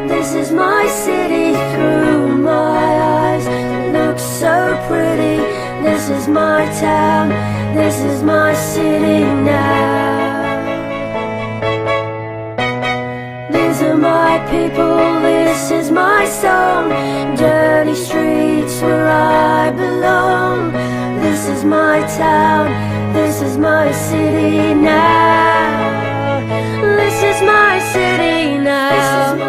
This is my city through my eyes. It looks so pretty. This is my town. This is my city now. These are my people. This is my song. Dirty streets where I belong. This is my town. This is my city now. This is my city now.